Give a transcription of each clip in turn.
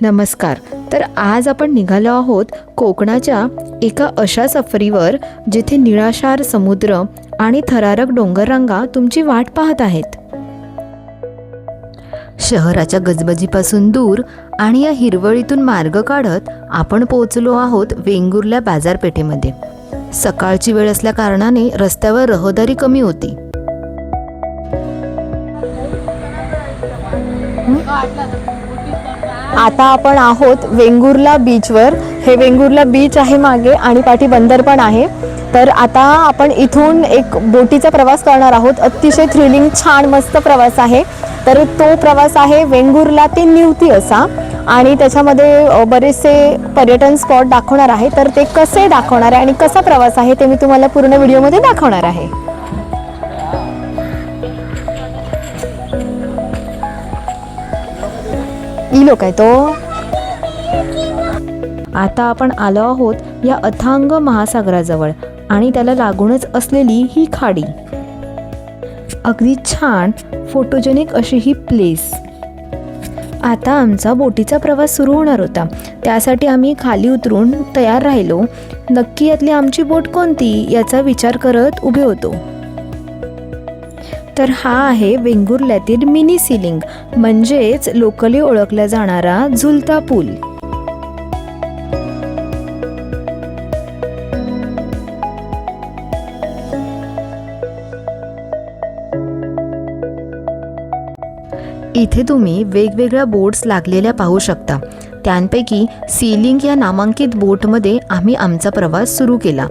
नमस्कार. तर आज आपण निघालो आहोत कोकणाच्या एका अशा सफरीवर जिथे निळाशार समुद्र आणि थरारक डोंगररांगा तुमची वाट पाहत आहेत. शहराच्या गजबजीपासून दूर आणि या हिरवळीतून मार्ग काढत आपण पोहोचलो आहोत वेंगुर्ला बाजारपेठेमध्ये. सकाळची वेळ असल्या कारणाने रस्त्यावर रहदारी कमी होती. आता आपण आहोत वेंगुर्ला बीचवर. हे वेंगुर्ला बीच आहे मागे आणि पाठी बंदर पण आहे. तर आता आपण इथून एक बोटीचा प्रवास करणार आहोत. अतिशय थ्रिलिंग छान मस्त प्रवास आहे. तर तो प्रवास आहे वेंगुर्ला ते निवती असा आणि त्याच्यामध्ये बरेचसे पर्यटन स्पॉट दाखवणार आहे. तर ते कसे दाखवणार आहे आणि कसा प्रवास आहे ते मी तुम्हाला पूर्ण व्हिडिओमध्ये दाखवणार आहे. इलो काय तो. आता आपण आलो आहोत या अथांग महासागराजवळ आणि त्याला लागूनच असलेली ही खाडी. अगदी छान फोटोजेनिक अशी ही प्लेस. आता आमचा बोटीचा प्रवास सुरू होणार होता. त्यासाठी आम्ही खाली उतरून तयार राहिलो. नक्की यातली आमची बोट कोणती याचा विचार करत उभे होतो. तर हा आहे वेंगुर्ल्यातील मिनी सीलिंग म्हणजेच लोकली ओळखला जाणारा झुलता पूल. इथे तुम्ही वेगवेगळ्या बोट्स लागलेल्या पाहू शकता. त्यांपैकी सीलिंग या नामांकित बोटमध्ये आम्ही आमचा प्रवास सुरू केला.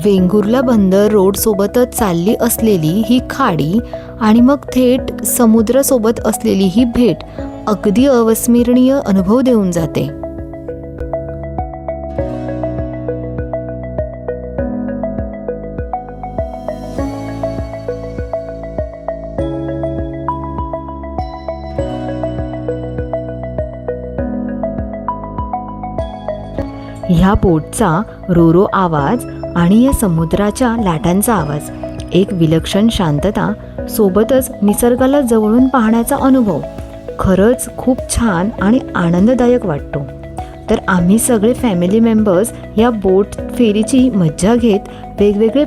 वेंगुर्ला बंदर रोड सोबतच चालली असलेली ही खाडी आणि मग थेट समुद्रासोबत असलेली ही भेट अगदी अविस्मरणीय अनुभव देऊन जाते. ह्या बोटचा रोरो आवाज आणि या समुद्राच्या लाटांचा आवाज, एक विलक्षण शांतता सोबतच निसर्गाला जवळून पाहण्याचा अनुभव खरंच खूप छान आणि आनंददायक वाटतो. तर आम्ही सगळे फॅमिली मेंबर्स या बोट फेरीची मज्जा घेत वेगवेगळे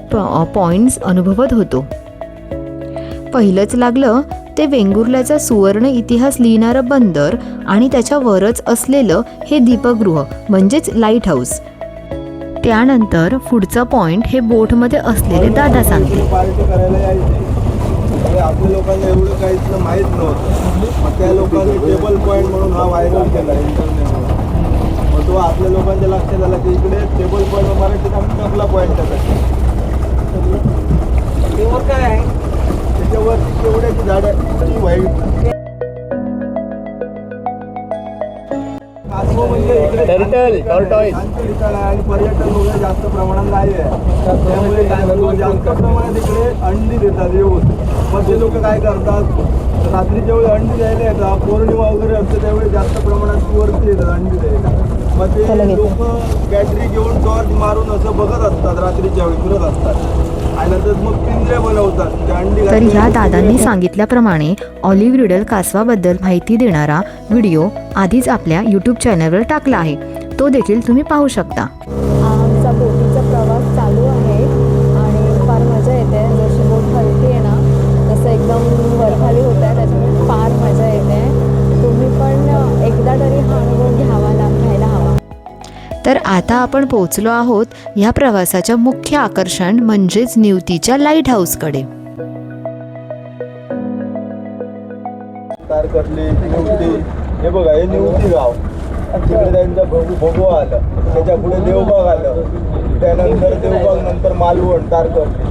पॉइंट्स अनुभवत होतो. पहिलंच लागलं ते वेंगुर्ल्याचा सुवर्ण इतिहास लिहिणारं बंदर आणि त्याच्यावरच असलेलं हे दीपगृह म्हणजेच लाईट हाऊस. त्यानंतर पुढचा पॉइंट हे बोटमध्ये असलेले दादा सांगते. पार्टी करायला यायचे. आपल्या लोकांना एवढं काहीच माहीत नव्हतं. मग त्या लोकांनी टेबल पॉईंट म्हणून हा व्हायरल केला इंटरनेटवर. मग तो आपल्या लोकांच्या लक्षात आला की इकडे टेबल पॉईंट मराठीत आम्ही टपला पॉईंट टाकायचं. त्यावर काय आहे त्याच्यावरती केवढ्याची झाडं व्हाईट आणि पर्यटन वगैरे जास्त प्रमाणात नाही आहे. त्यामुळे जास्त प्रमाणात इकडे अंडी देतात येऊन. मग ते लोक काय करतात, रात्रीच्या वेळी अंडी द्यायला येतात. पौर्णिमा वगैरे असते त्यावेळी जास्त प्रमाणात वरती येतात अंडी द्यायला. मग ते लोक बॅटरी घेऊन टॉर्च मारून असं बघत असतात, रात्रीच्या वेळी फिरत असतात आणि नंतर मग पिंजरे बनवतात ते अंडी तर ह्या दादांनी सांगितल्याप्रमाणे ऑलिव्ह रिडल कासवाबद्दल माहिती देणारा व्हिडिओ आधीच आपल्या यूट्यूब चॅनलवर टाकला आहे, तो देखील तुम्ही पाहू शकता. आमचा बोटीचा प्रवास चालू आहे आणि फार मजा येते. जशी बोट हलती आहे ना तसं एकदम वरखाली होत आहे, त्याच्यामुळे फार मजा येते. तुम्ही पण एकदा तरी हा अनुभव घ्यायला हवा. तर आता आपण पोहोचलो आहोत या प्रवासाच्या मुख्य आकर्षण म्हणजेच निवतीच्या लाईट हाऊसकडे. तारकर्ली, निवती, हे बघा हे निवती गाव. तिकडे त्यांचा भोगवा आलं, त्याच्या पुढे देवबाग आलं, त्यानंतर देवबाग नंतर मालवण, तारकर्ली.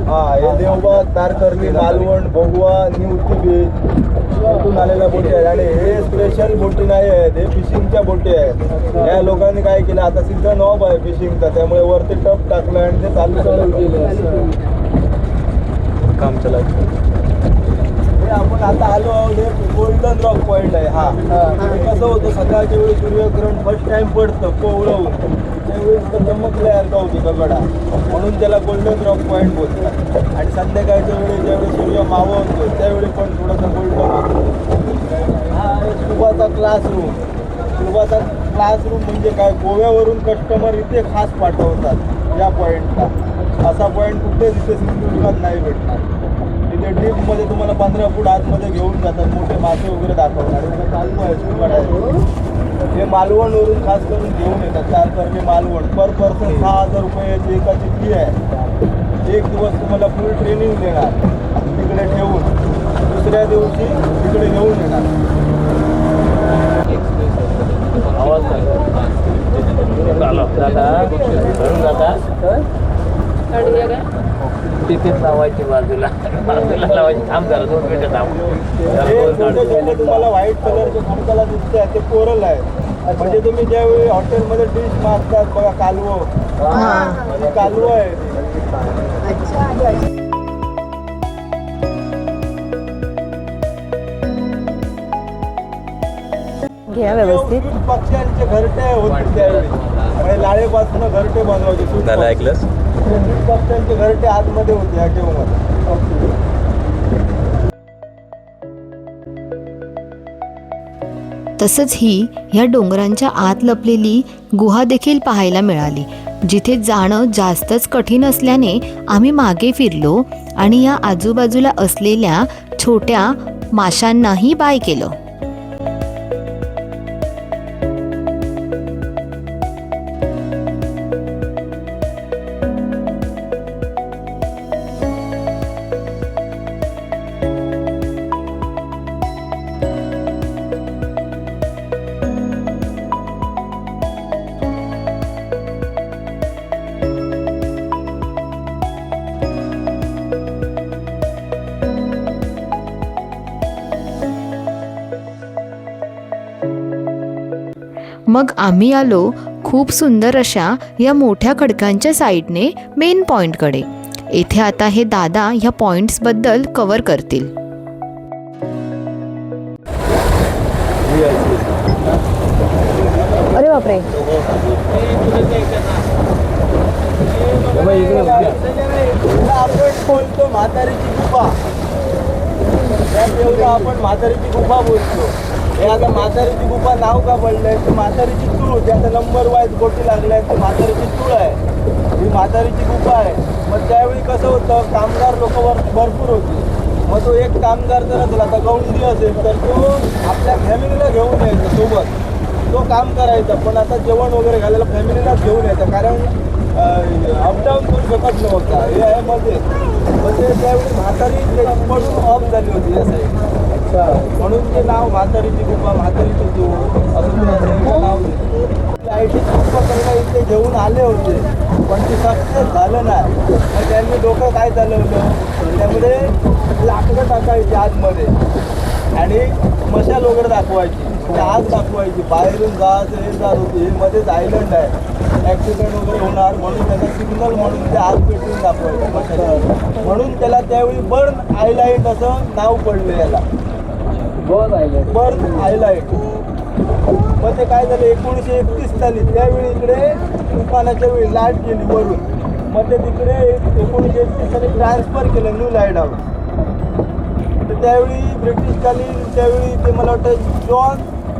हा हे देवबाग, तारकर्ली, मालवण, भोगवा, निवती बीच तिथून आलेल्या बोटी आहेत. आणि हे स्पेशल बोटी नाही आहेत, हे फिशिंगच्या बोटी आहेत. या लोकांनी काय केलं, आता सिद्ध नॉब आहे फिशिंगचा, त्यामुळे वरती टप टाकलं आणि ते चालू काम चालायचं. हे आपण आता आलो आहोत, हे गोल्डन रॉक पॉइंट आहे. हा कसं होतं, सकाळच्या वेळी सूर्यग्रहण फर्स्ट टाइम पडतं कोवळवून, त्यावेळेस तर चमकल्यासारखा होतो दगडा, म्हणून त्याला गोल्डन रॉक पॉइंट बोलतात. आणि संध्याकाळच्या वेळी ज्यावेळी सूर्य मावळतो त्यावेळी पण थोडासा गोल्डन होतो. हा आहे स्कुबाचा क्लासरूम. स्कुबाचा क्लासरूम म्हणजे काय, गोव्यावरून कस्टमर इथे खास पाठवतात या पॉईंटला. असा पॉईंट कुठेच इथे सिंधुदुर्गात नाही भेटणार. तिथे डीपमध्ये तुम्हाला 15 फूट आतमध्ये घेऊन जातात, मोठे मासे वगैरे दाखवणार. आणि चालू आहे स्कुबा डायव्हिंग. हे मालवणवरून खास करून घेऊन येतात, तारकर्ली मालवण. पर पर्सन 6,000 रुपये एकाची फी आहे. एक दिवस तुम्हाला फुल ट्रेनिंग देणार तिकडे ठेवून, दुसऱ्या दिवशी तिकडे घेऊन येणार. तिथेच लावायची, बाजूला लावायची. थांब जरा 2 मिनिटं थांब. तुम्हाला व्हाईट कलरचे खामकाला दिसते ते कोरल आहे. म्हणजे तुम्ही ज्यावेळी हॉटेलमध्ये डिश मागतात बघा, कालवं, म्हणजे कालवं आहे. घ्या व्यवस्थित. पक्ष्यांचे घरटे होते त्यावेळी, लाळेपासून घरटे बनवायचे. ऐकलंस, पक्ष्यांचे घरटे आतमध्ये होते या केव्हा. तसंच ही ह्या डोंगरांच्या आत लपलेली गुहा देखील पाहायला मिळाली, जिथे जाणं जास्तच कठीण असल्याने आम्ही मागे फिरलो आणि या आजूबाजूला असलेल्या छोट्या माशांनाही बाय केलं. मग आम्ही आलो खूप सुंदर अशा या मोठ्या खडकांच्या साईडने मेन पॉईंटकडे. येथे आता हे दादा ह्या पॉईंट्सबद्दल कव्हर करतील. अरे बापरे, आपण बोलतो म्हातारीची गुफा, आपण म्हातारीची गुफा बोलतो. हे आता म्हातारीची गुफा नाव का पडलंय, तर म्हातारीची चूळ, ज्याचा नंबर वाईज गोटी लागलाय ते म्हातारीची चूळ आहे. ही म्हातारीची गुफा आहे. मग त्यावेळी कसं होतं, कामगार लोक भरपूर होते. मग तो एक कामगार जर असेल, आता गौंडी असेल तर तो आपल्या फॅमिलीला घेऊन यायचा सोबत, तो काम करायचा. पण आता जेवण वगैरे घालायला फॅमिलीलाच घेऊन यायचा, कारण अपडाऊन करू शकत नव्हता. हे आहे मध्ये. म्हणजे त्यावेळी म्हातारी त्याची पडून ऑफ झाली होती या साईड, म्हणून ते नाव म्हातारीची गुफा, म्हातारीची चूळ असं नाव. IT उपकरणं इथे घेऊन आले होते, पण ते सक्सेस झालं नाही. मग त्यांनी डोकं काय चालवलं, त्यामध्ये लाकडं टाकायची आतमध्ये आणि मशाल वगैरे दाखवायची, म्हणजे आग दाखवायची. बाहेरून जहाज हे जात होती, हे मध्येच आयलंड आहे, ॲक्सिडेंट वगैरे होणार म्हणून त्याचा सिग्नल म्हणून ते आग पेटवून दाखवायचं मशाल. म्हणून त्याला त्यावेळी बर्न आयलाइट असं नाव पडलं. याला बर्न आयलाइट. मग ते काय झालं 1931 साली त्यावेळी इकडे तुफानाच्या वेळी लाट गेली वरून, मग ते तिकडे 1931 साली ट्रान्सफर केलं न्यू लाईट हाऊस. तर त्यावेळी ब्रिटिशकालीन त्यावेळी ते मला वाटतं जॉन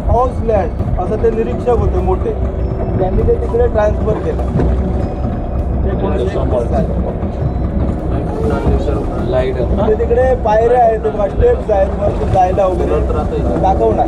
हाऊसलँड असं ते निरीक्षक होते मोठे, त्यांनी ते तिकडे ट्रान्सफर केलं 1931 साली. लाईट ते तिकडे पायऱ्या आहेत, स्टेप्स आहेत वरती जायला वगैरे दाखवणार.